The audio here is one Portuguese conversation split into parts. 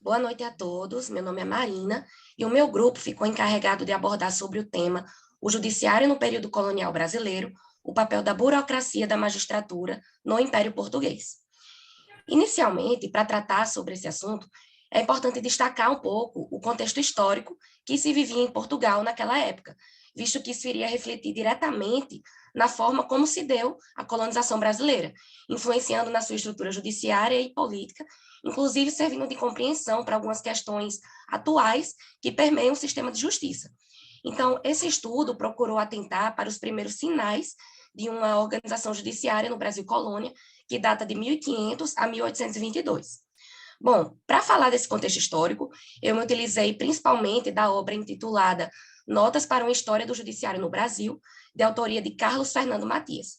Boa noite a todos, meu nome é Marina e o meu grupo ficou encarregado de abordar sobre o tema o judiciário no período colonial brasileiro, o papel da burocracia da magistratura no Império Português. Inicialmente, para tratar sobre esse assunto, é importante destacar um pouco o contexto histórico que se vivia em Portugal naquela época, visto que isso iria refletir diretamente na forma como se deu a colonização brasileira, influenciando na sua estrutura judiciária e política, inclusive servindo de compreensão para algumas questões atuais que permeiam o sistema de justiça. Então, esse estudo procurou atentar para os primeiros sinais de uma organização judiciária no Brasil colônia, que data de 1500 a 1822. Bom, para falar desse contexto histórico, eu me utilizei principalmente da obra intitulada Notas para uma História do Judiciário no Brasil, de autoria de Carlos Fernando Matias.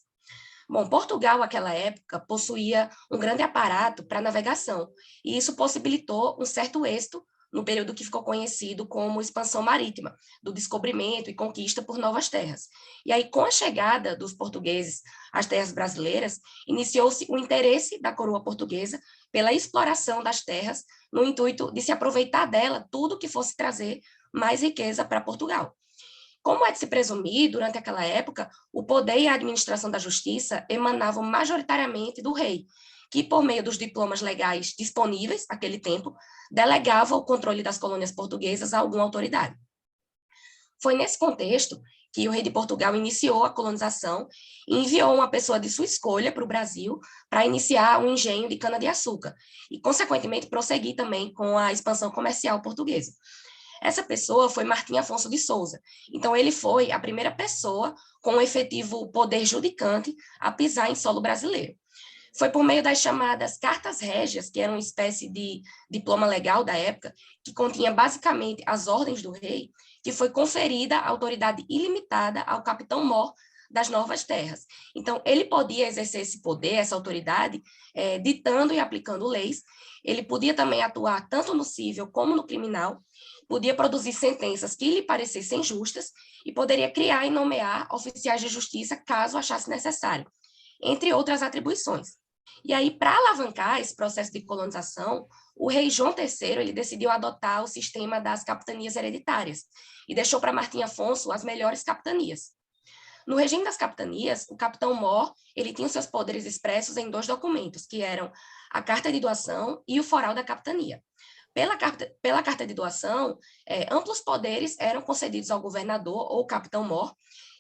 Bom, Portugal, naquela época, possuía um grande aparato para navegação, e isso possibilitou um certo êxito no período que ficou conhecido como expansão marítima, do descobrimento e conquista por novas terras. E aí, com a chegada dos portugueses às terras brasileiras, iniciou-se o interesse da coroa portuguesa pela exploração das terras, no intuito de se aproveitar dela tudo que fosse trazer mais riqueza para Portugal. Como é de se presumir, durante aquela época, o poder e a administração da justiça emanavam majoritariamente do rei, que, por meio dos diplomas legais disponíveis naquele tempo, delegava o controle das colônias portuguesas a alguma autoridade. Foi nesse contexto que o rei de Portugal iniciou a colonização e enviou uma pessoa de sua escolha para o Brasil para iniciar um engenho de cana-de-açúcar e, consequentemente, prosseguir também com a expansão comercial portuguesa. Essa pessoa foi Martim Afonso de Souza. Então, ele foi a primeira pessoa com um efetivo poder judicante a pisar em solo brasileiro. Foi por meio das chamadas cartas régias, que eram uma espécie de diploma legal da época, que continha basicamente as ordens do rei, que foi conferida a autoridade ilimitada ao capitão mor das novas terras. Então, ele podia exercer esse poder, essa autoridade, ditando e aplicando leis. Ele podia também atuar tanto no civil como no criminal, podia produzir sentenças que lhe parecessem justas e poderia criar e nomear oficiais de justiça caso achasse necessário, entre outras atribuições. E aí, para alavancar esse processo de colonização, o rei João III ele decidiu adotar o sistema das capitanias hereditárias e deixou para Martim Afonso as melhores capitanias. No regime das capitanias, o capitão-mor ele tinha seus poderes expressos em dois documentos, que eram a carta de doação e o foral da capitania. Pela carta de doação, amplos poderes eram concedidos ao governador ou capitão-mor,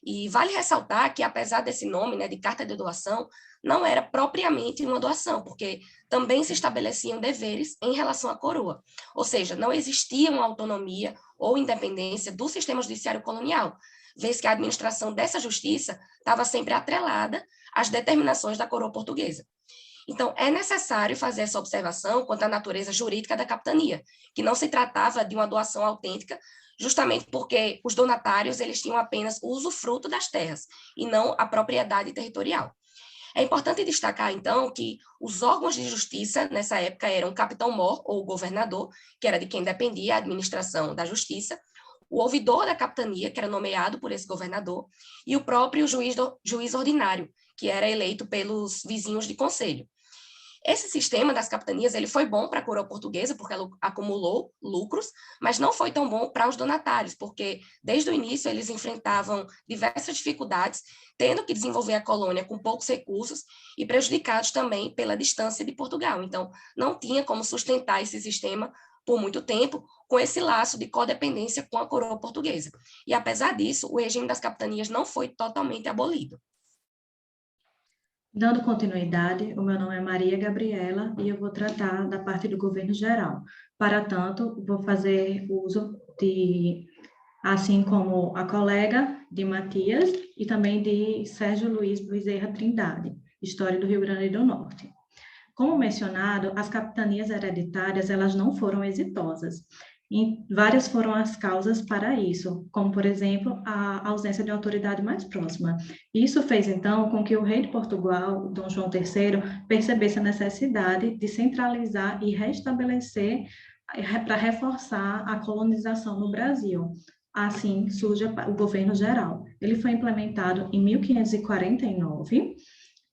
e vale ressaltar que, apesar desse nome, né, de carta de doação, não era propriamente uma doação, porque também se estabeleciam deveres em relação à coroa, ou seja, não existia uma autonomia ou independência do sistema judiciário colonial, vez que a administração dessa justiça estava sempre atrelada às determinações da coroa portuguesa. Então, é necessário fazer essa observação quanto à natureza jurídica da capitania, que não se tratava de uma doação autêntica, justamente porque os donatários eles tinham apenas o usufruto das terras, e não a propriedade territorial. É importante destacar, então, que os órgãos de justiça, nessa época, eram o capitão-mor, ou o governador, que era de quem dependia a administração da justiça, o ouvidor da capitania, que era nomeado por esse governador, e o próprio juiz ordinário, que era eleito pelos vizinhos de conselho. Esse sistema das capitanias ele foi bom para a coroa portuguesa, porque ela acumulou lucros, mas não foi tão bom para os donatários, porque desde o início eles enfrentavam diversas dificuldades, tendo que desenvolver a colônia com poucos recursos e prejudicados também pela distância de Portugal. Então, não tinha como sustentar esse sistema por muito tempo, com esse laço de codependência com a coroa portuguesa. E, apesar disso, o regime das capitanias não foi totalmente abolido. Dando continuidade, o meu nome é Maria Gabriela e eu vou tratar da parte do governo geral. Para tanto, vou fazer uso de, assim como a colega de Matias e também de Sérgio Luiz Bezerra Trindade, História do Rio Grande do Norte. Como mencionado, as capitanias hereditárias elas não foram exitosas. E várias foram as causas para isso, como, por exemplo, a ausência de autoridade mais próxima. Isso fez, então, com que o rei de Portugal, Dom João III, percebesse a necessidade de centralizar e restabelecer para reforçar a colonização no Brasil. Assim, surge o governo geral. Ele foi implementado em 1549,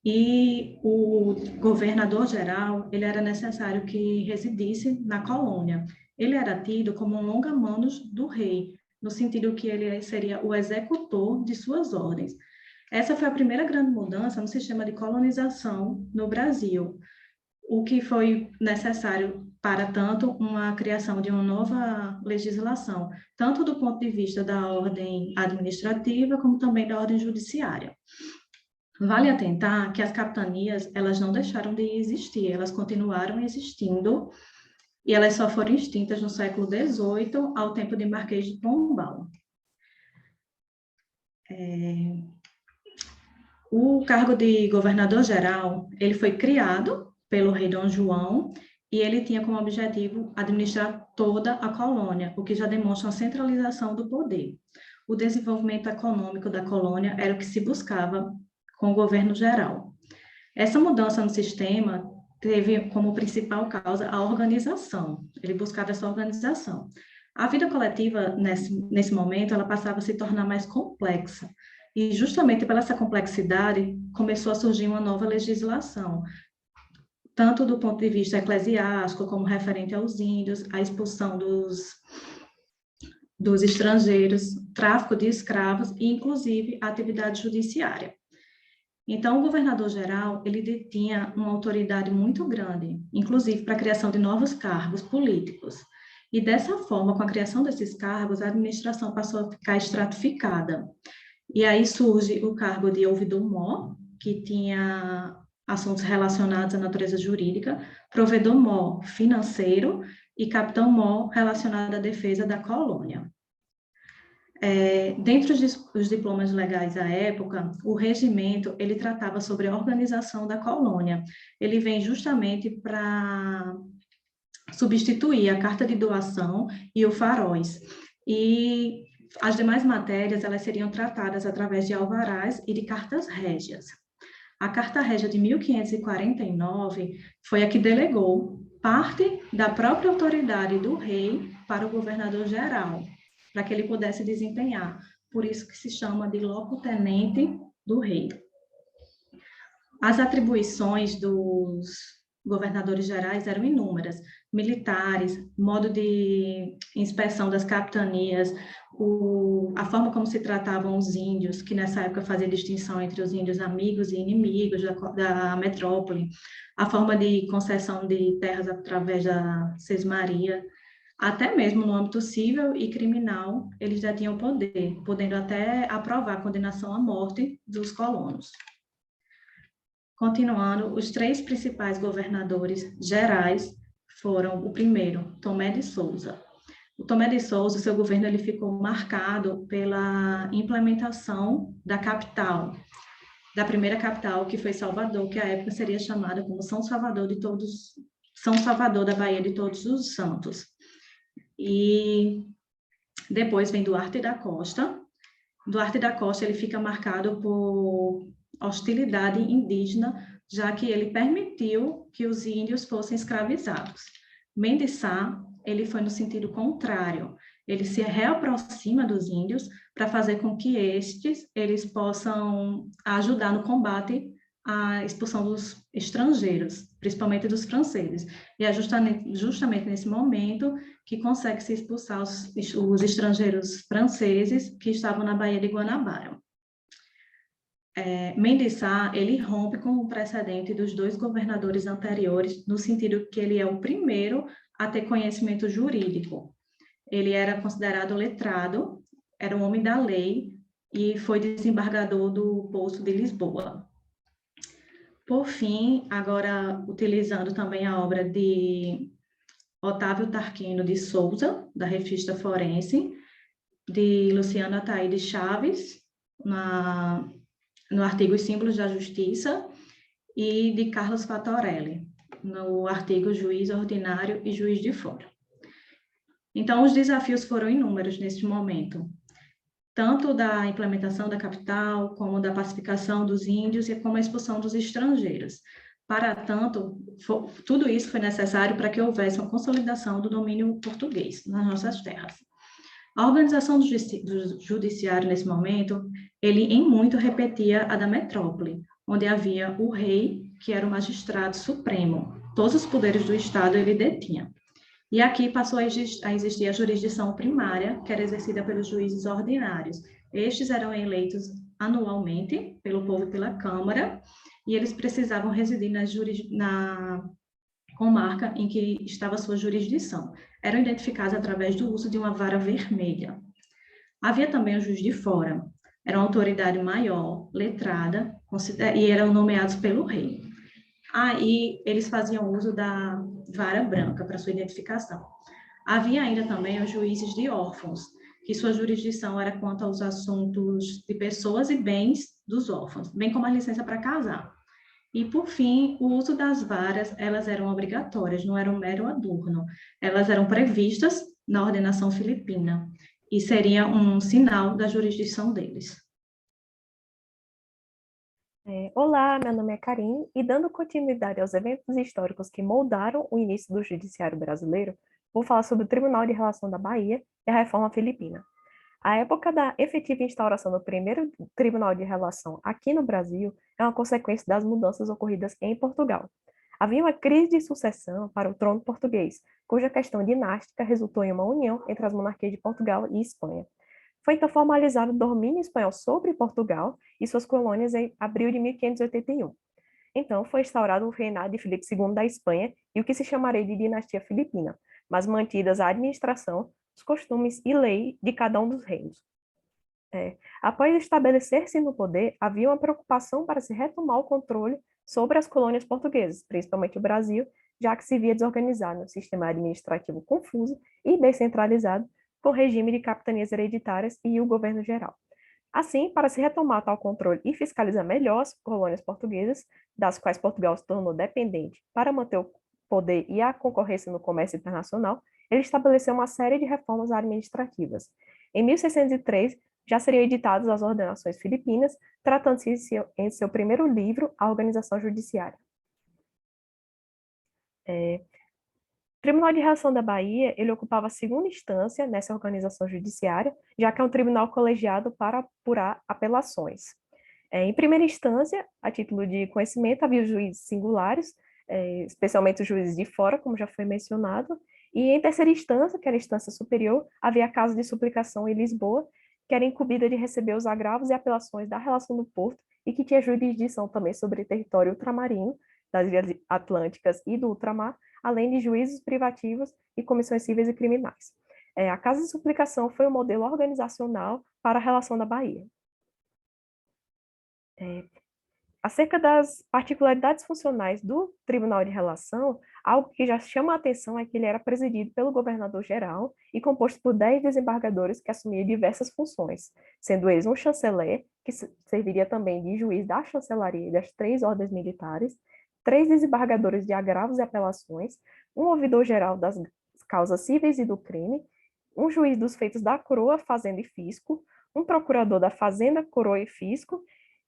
e o governador-geral, ele era necessário que residisse na colônia. Ele era tido como um longa-manos do rei, no sentido que ele seria o executor de suas ordens. Essa foi a primeira grande mudança no sistema de colonização no Brasil, o que foi necessário para tanto uma criação de uma nova legislação, tanto do ponto de vista da ordem administrativa, como também da ordem judiciária. Vale atentar que as capitanias, elas não deixaram de existir, elas continuaram existindo e elas só foram extintas no século XVIII, ao tempo de Marquês de Pombal. O cargo de governador-geral, ele foi criado pelo rei Dom João e ele tinha como objetivo administrar toda a colônia, o que já demonstra uma centralização do poder. O desenvolvimento econômico da colônia era o que se buscava com o governo geral. Essa mudança no sistema teve como principal causa a organização. Ele buscava essa organização. A vida coletiva, nesse momento, ela passava a se tornar mais complexa. E justamente pela essa complexidade, começou a surgir uma nova legislação, tanto do ponto de vista eclesiástico, como referente aos índios, a expulsão dos estrangeiros, tráfico de escravos e, inclusive, a atividade judiciária. Então, o governador-geral, ele detinha uma autoridade muito grande, inclusive para a criação de novos cargos políticos. E dessa forma, com a criação desses cargos, a administração passou a ficar estratificada. E aí surge o cargo de ouvidor-mor, que tinha assuntos relacionados à natureza jurídica, provedor-mor financeiro e capitão-mor relacionado à defesa da colônia. Dentre os diplomas legais à época, o regimento, ele tratava sobre a organização da colônia. Ele vem justamente para substituir a carta de doação e o faróis. E as demais matérias, elas seriam tratadas através de alvarás e de cartas régias. A Carta Régia de 1549 foi a que delegou parte da própria autoridade do rei para o governador-geral, para que ele pudesse desempenhar. Por isso que se chama de locotenente do rei. As atribuições dos governadores gerais eram inúmeras: militares, modo de inspeção das capitanias, a forma como se tratavam os índios, que nessa época fazia distinção entre os índios amigos e inimigos da metrópole, a forma de concessão de terras através da sesmaria, até mesmo no âmbito civil e criminal, eles já tinham poder, podendo até aprovar a condenação à morte dos colonos. Continuando, os três principais governadores gerais foram, o primeiro, Tomé de Souza. O Tomé de Souza, seu governo, ele ficou marcado pela implementação da capital, da primeira capital, que foi Salvador, que à época seria chamada como São Salvador da Bahia de Todos os Santos. E depois vem Duarte da Costa. Duarte da Costa, ele fica marcado por hostilidade indígena, já que ele permitiu que os índios fossem escravizados. Mendes Sá, ele foi no sentido contrário. Ele se reaproxima dos índios para fazer com que eles possam ajudar no combate à expulsão dos estrangeiros, principalmente dos franceses. E é justamente nesse momento que consegue se expulsar os estrangeiros franceses que estavam na Baía de Guanabara. Mendes Sá, ele rompe com o precedente dos dois governadores anteriores, no sentido que ele é o primeiro a ter conhecimento jurídico. Ele era considerado letrado, era um homem da lei e foi desembargador do Poço de Lisboa. Por fim, agora utilizando também a obra de Otávio Tarquino de Souza, da Revista Forense, de Luciano Ataíde Chaves, no artigo Os Símbolos da Justiça, e de Carlos Fatorelli, no artigo Juiz Ordinário e Juiz de Fora. Então, os desafios foram inúmeros neste momento, tanto da implementação da capital, como da pacificação dos índios e como a expulsão dos estrangeiros. Para tanto, tudo isso foi necessário para que houvesse uma consolidação do domínio português nas nossas terras. A organização do judiciário, nesse momento, ele em muito repetia a da metrópole. onde havia o rei, que era o magistrado supremo. Todos os poderes do Estado ele detinha. E aqui passou a existir a jurisdição primária, que era exercida pelos juízes ordinários. Estes eram eleitos anualmente pelo povo e pela Câmara, e eles precisavam residir na comarca em que estava a sua jurisdição. Eram identificados através do uso de uma vara vermelha. Havia também o juiz de fora. Era uma autoridade maior, letrada, e eram nomeados pelo rei. Aí eles faziam uso da vara branca para sua identificação. Havia ainda também os juízes de órfãos, que sua jurisdição era quanto aos assuntos de pessoas e bens dos órfãos, bem como a licença para casar. E, por fim, o uso das varas, elas eram obrigatórias, não eram mero adorno. Elas eram previstas na ordenação filipina e seria um sinal da jurisdição deles. Olá, meu nome é Karine, e dando continuidade aos eventos históricos que moldaram o início do judiciário brasileiro, vou falar sobre o Tribunal de Relação da Bahia e a Reforma Filipina. A época da efetiva instauração do primeiro Tribunal de Relação aqui no Brasil é uma consequência das mudanças ocorridas em Portugal. Havia uma crise de sucessão para o trono português, cuja questão dinástica resultou em uma união entre as monarquias de Portugal e Espanha. Foi então formalizado o domínio espanhol sobre Portugal e suas colônias em abril de 1581. Então, foi instaurado o reinado de Filipe II da Espanha e o que se chamaria de dinastia filipina, mas mantidas a administração, os costumes e lei de cada um dos reinos. Após estabelecer-se no poder, havia uma preocupação para se retomar o controle sobre as colônias portuguesas, principalmente o Brasil, já que se via desorganizado no sistema administrativo confuso e descentralizado, com o regime de capitanias hereditárias e o governo geral. Assim, para se retomar tal controle e fiscalizar melhor as colônias portuguesas, das quais Portugal se tornou dependente, para manter o poder e a concorrência no comércio internacional, ele estabeleceu uma série de reformas administrativas. Em 1603, já seriam editadas as ordenações filipinas, tratando-se em seu primeiro livro, A Organização Judiciária. O Tribunal de Relação da Bahia, ele ocupava a segunda instância nessa organização judiciária, já que é um tribunal colegiado para apurar apelações. Em primeira instância, a título de conhecimento, havia os juízes singulares, especialmente os juízes de fora, como já foi mencionado, e em terceira instância, que era a instância superior, havia a Casa de Suplicação em Lisboa, que era incumbida de receber os agravos e apelações da relação do Porto e que tinha jurisdição também sobre território ultramarino, das ilhas atlânticas e do ultramar, além de juízos privativos e comissões cíveis e criminais. A Casa de Suplicação foi o modelo organizacional para a relação da Bahia. Acerca das particularidades funcionais do Tribunal de Relação, algo que já chama a atenção é que ele era presidido pelo governador-geral e composto por 10 desembargadores que assumiam diversas funções, sendo eles um chanceler, que serviria também de juiz da chancelaria e das 3 ordens militares, 3 desembargadores de agravos e apelações, um ouvidor-geral das causas cíveis e do crime, um juiz dos feitos da coroa, fazenda e fisco, um procurador da fazenda, coroa e fisco,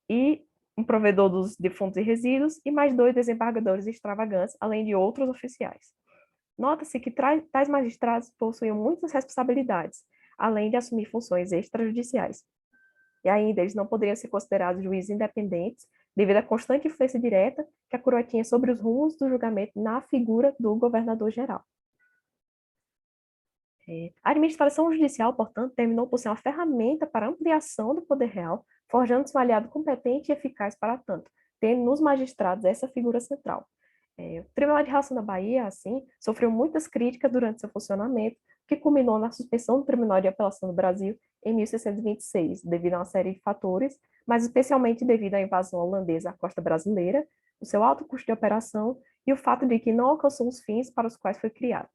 e um provedor dos defuntos e resíduos, e mais 2 desembargadores extravagantes, além de outros oficiais. Nota-se que tais magistrados possuíam muitas responsabilidades, além de assumir funções extrajudiciais. E ainda, eles não poderiam ser considerados juízes independentes, devido à constante influência direta que a coroa tinha sobre os rumos do julgamento na figura do governador-geral. A administração judicial, portanto, terminou por ser uma ferramenta para a ampliação do poder real, forjando-se um aliado competente e eficaz para tanto, tendo nos magistrados essa figura central. O Tribunal de Relação da Bahia, assim, sofreu muitas críticas durante seu funcionamento, que culminou na suspensão do Tribunal de Apelação do Brasil em 1626, devido a uma série de fatores, mas especialmente devido à invasão holandesa à costa brasileira, o seu alto custo de operação e o fato de que não alcançou os fins para os quais foi criado.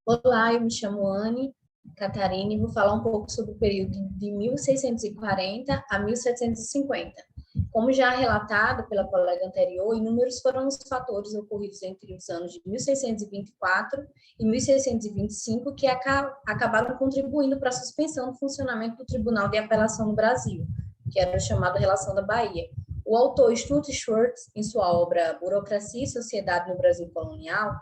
Olá, eu me chamo Anne Catarina e vou falar um pouco sobre o período de 1640 a 1750. Como já relatado pela colega anterior, inúmeros foram os fatores ocorridos entre os anos de 1624 e 1625 que acabaram contribuindo para a suspensão do funcionamento do Tribunal de Apelação no Brasil, que era o chamado Relação da Bahia. O autor Stuart Schwartz, em sua obra Burocracia e Sociedade no Brasil Colonial,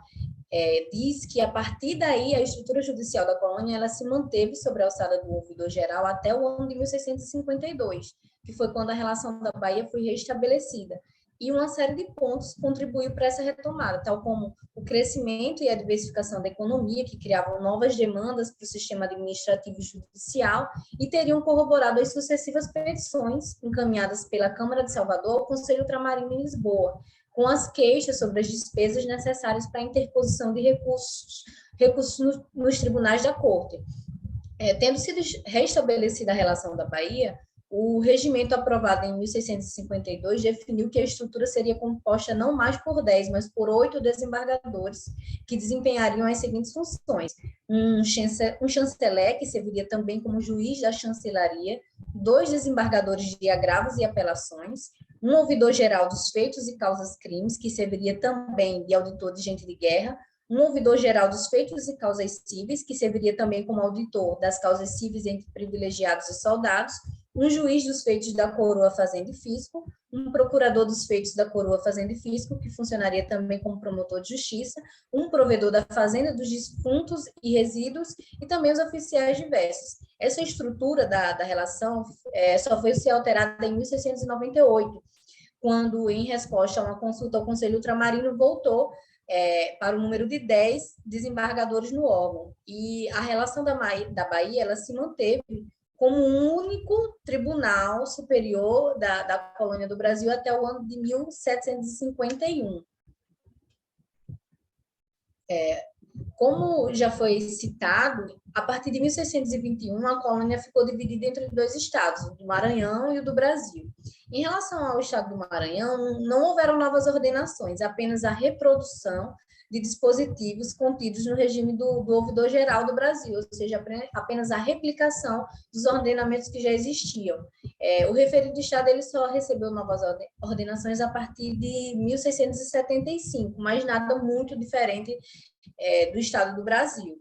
diz que, a partir daí, a estrutura judicial da colônia ela se manteve sobre a alçada do ouvidor-geral até o ano de 1652, que foi quando a relação da Bahia foi restabelecida. E uma série de pontos contribuiu para essa retomada, tal como o crescimento e a diversificação da economia, que criavam novas demandas para o sistema administrativo e judicial e teriam corroborado as sucessivas petições encaminhadas pela Câmara de Salvador ao Conselho Ultramarino em Lisboa, com as queixas sobre as despesas necessárias para a interposição de recursos nos tribunais da Corte. Tendo sido restabelecida a relação da Bahia, o regimento aprovado em 1652 definiu que a estrutura seria composta não mais por 10, mas por 8 desembargadores, que desempenhariam as seguintes funções: um chanceler, que serviria também como juiz da chancelaria, 2 desembargadores de agravos e apelações, um ouvidor-geral dos feitos e causas crimes, que serviria também de auditor de gente de guerra, um ouvidor-geral dos feitos e causas cíveis, que serviria também como auditor das causas cíveis entre privilegiados e soldados, um juiz dos feitos da coroa, fazenda e fisco, um procurador dos feitos da coroa, fazenda e fisco, que funcionaria também como promotor de justiça, um provedor da fazenda dos defuntos e resíduos, e também os oficiais diversos. Essa estrutura da relação só foi ser alterada em 1698, quando, em resposta a uma consulta ao Conselho Ultramarino, voltou para o número de 10 desembargadores no órgão. E a relação da Bahia ela se manteve como um único tribunal superior da colônia do Brasil até o ano de 1751. Como já foi citado, a partir de 1621, a colônia ficou dividida entre 2 estados, o do Maranhão e o do Brasil. Em relação ao estado do Maranhão, não houveram novas ordenações, apenas a reprodução de dispositivos contidos no regime do ouvidor-geral do Brasil, ou seja, apenas a replicação dos ordenamentos que já existiam. O referido estado ele só recebeu novas ordenações a partir de 1675, mas nada muito diferente do estado do Brasil.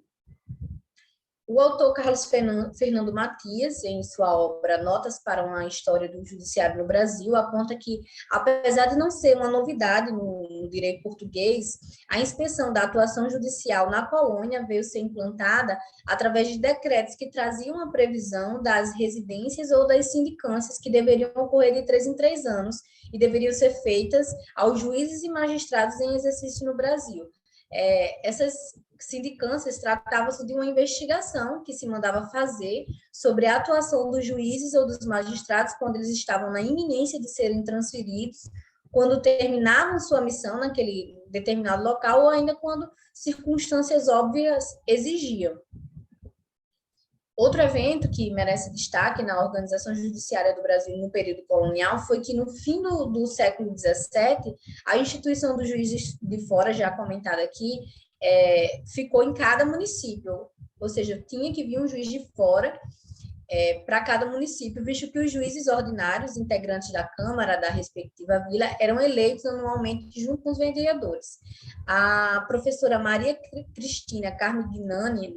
O autor Carlos Fernando Matias, em sua obra Notas para uma História do Judiciário no Brasil, aponta que, apesar de não ser uma novidade no direito português, a inspeção da atuação judicial na colônia veio ser implantada através de decretos que traziam a previsão das residências ou das sindicâncias que deveriam ocorrer de 3 em 3 anos e deveriam ser feitas aos juízes e magistrados em exercício no Brasil. Essas sindicâncias tratavam-se de uma investigação que se mandava fazer sobre a atuação dos juízes ou dos magistrados quando eles estavam na iminência de serem transferidos, quando terminavam sua missão naquele determinado local ou ainda quando circunstâncias óbvias exigiam. Outro evento que merece destaque na organização judiciária do Brasil no período colonial foi que, no fim do século XVII, a instituição dos juízes de fora, já comentada aqui, ficou em cada município, ou seja, tinha que vir um juiz de fora para cada município, visto que os juízes ordinários, integrantes da Câmara da respectiva vila, eram eleitos anualmente junto com os vereadores. A professora Maria Cristina Carmignani,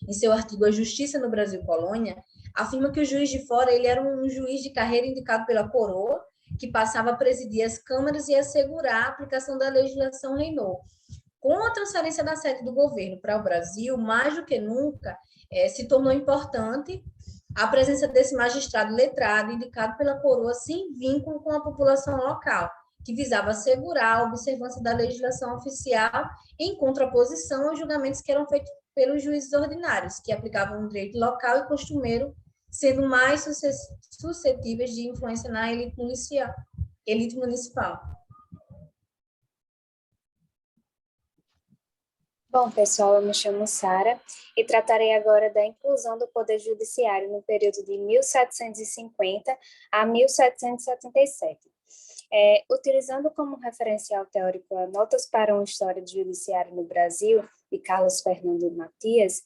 em seu artigo A Justiça no Brasil Colônia, afirma que o juiz de fora ele era um juiz de carreira indicado pela coroa, que passava a presidir as câmaras e assegurar a aplicação da legislação reinou. Com a transferência da sede do governo para o Brasil, mais do que nunca, se tornou importante a presença desse magistrado letrado, indicado pela coroa, sem vínculo com a população local, que visava assegurar a observância da legislação oficial em contraposição aos julgamentos que eram feitos pelos juízes ordinários, que aplicavam o direito local e costumeiro, sendo mais suscetíveis de influência na elite municipal. Bom, pessoal, eu me chamo Sara e tratarei agora da inclusão do Poder Judiciário no período de 1750 a 1777. Utilizando como referencial teórico a Notas para uma História do Judiciário no Brasil, de Carlos Fernando Matias,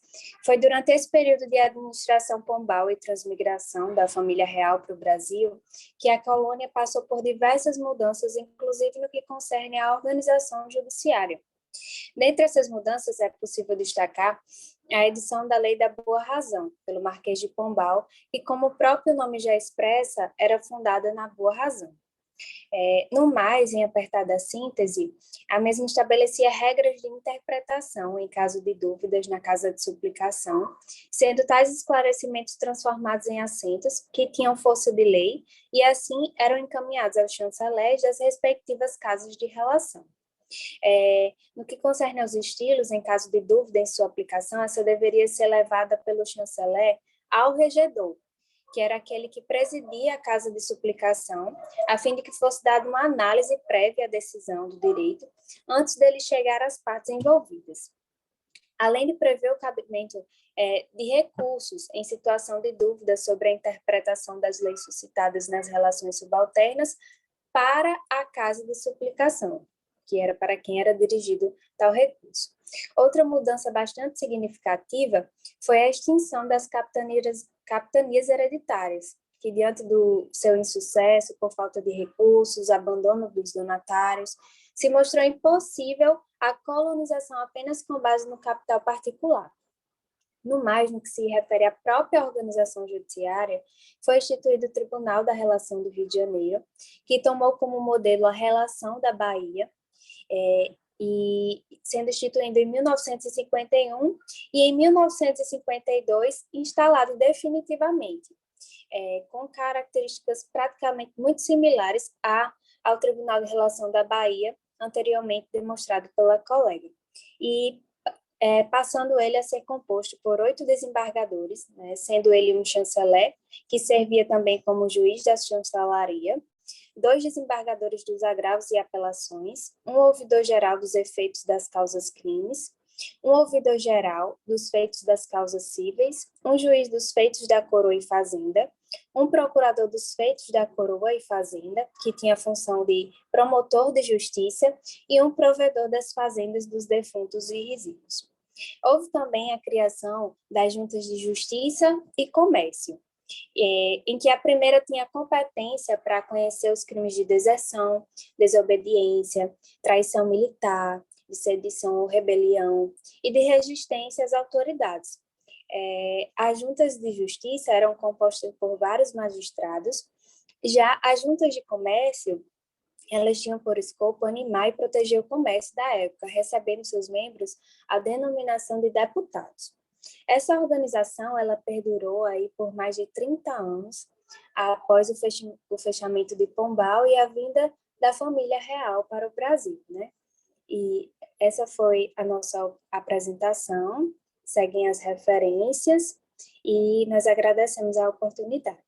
foi durante esse período de administração pombal e transmigração da família real para o Brasil que a colônia passou por diversas mudanças, inclusive no que concerne à organização judiciária. Dentre essas mudanças, é possível destacar a edição da Lei da Boa Razão, pelo Marquês de Pombal, que, como o próprio nome já expressa, era fundada na Boa Razão. No mais, em apertada síntese, a mesma estabelecia regras de interpretação em caso de dúvidas na casa de suplicação, sendo tais esclarecimentos transformados em assentos que tinham força de lei e, assim, eram encaminhados aos chanceleres das respectivas casas de relação. No que concerne aos estilos, em caso de dúvida em sua aplicação, essa deveria ser levada pelo chanceler ao regedor, que era aquele que presidia a casa de suplicação, a fim de que fosse dada uma análise prévia à decisão do direito, antes dele chegar às partes envolvidas. Além de prever o cabimento de recursos em situação de dúvida sobre a interpretação das leis suscitadas nas relações subalternas para a casa de suplicação, que era para quem era dirigido tal recurso. Outra mudança bastante significativa foi a extinção das capitanias hereditárias, que diante do seu insucesso, por falta de recursos, abandono dos donatários, se mostrou impossível a colonização apenas com base no capital particular. No mais, no que se refere à própria organização judiciária, foi instituído o Tribunal da Relação do Rio de Janeiro, que tomou como modelo a Relação da Bahia, e sendo instituído em 1951 e em 1952 instalado definitivamente, com características praticamente muito similares ao Tribunal de Relação da Bahia, anteriormente demonstrado pela colega, e passando ele a ser composto por 8 desembargadores, né, sendo ele um chanceler, que servia também como juiz da chancelaria, 2 desembargadores dos agravos e apelações, um ouvidor-geral dos efeitos das causas crimes, um ouvidor-geral dos feitos das causas cíveis, um juiz dos feitos da coroa e fazenda, um procurador dos feitos da coroa e fazenda, que tinha a função de promotor de justiça, e um provedor das fazendas dos defuntos e resíduos. Houve também a criação das juntas de justiça e comércio, em que a primeira tinha competência para conhecer os crimes de deserção, desobediência, traição militar, de sedição ou rebelião e de resistência às autoridades. As juntas de justiça eram compostas por vários magistrados, já as juntas de comércio, elas tinham por escopo animar e proteger o comércio da época, recebendo seus membros a denominação de deputados. Essa organização ela perdurou aí por mais de 30 anos, após o fechamento de Pombal e a vinda da família real para o Brasil, né? E essa foi a nossa apresentação, seguem as referências e nós agradecemos a oportunidade.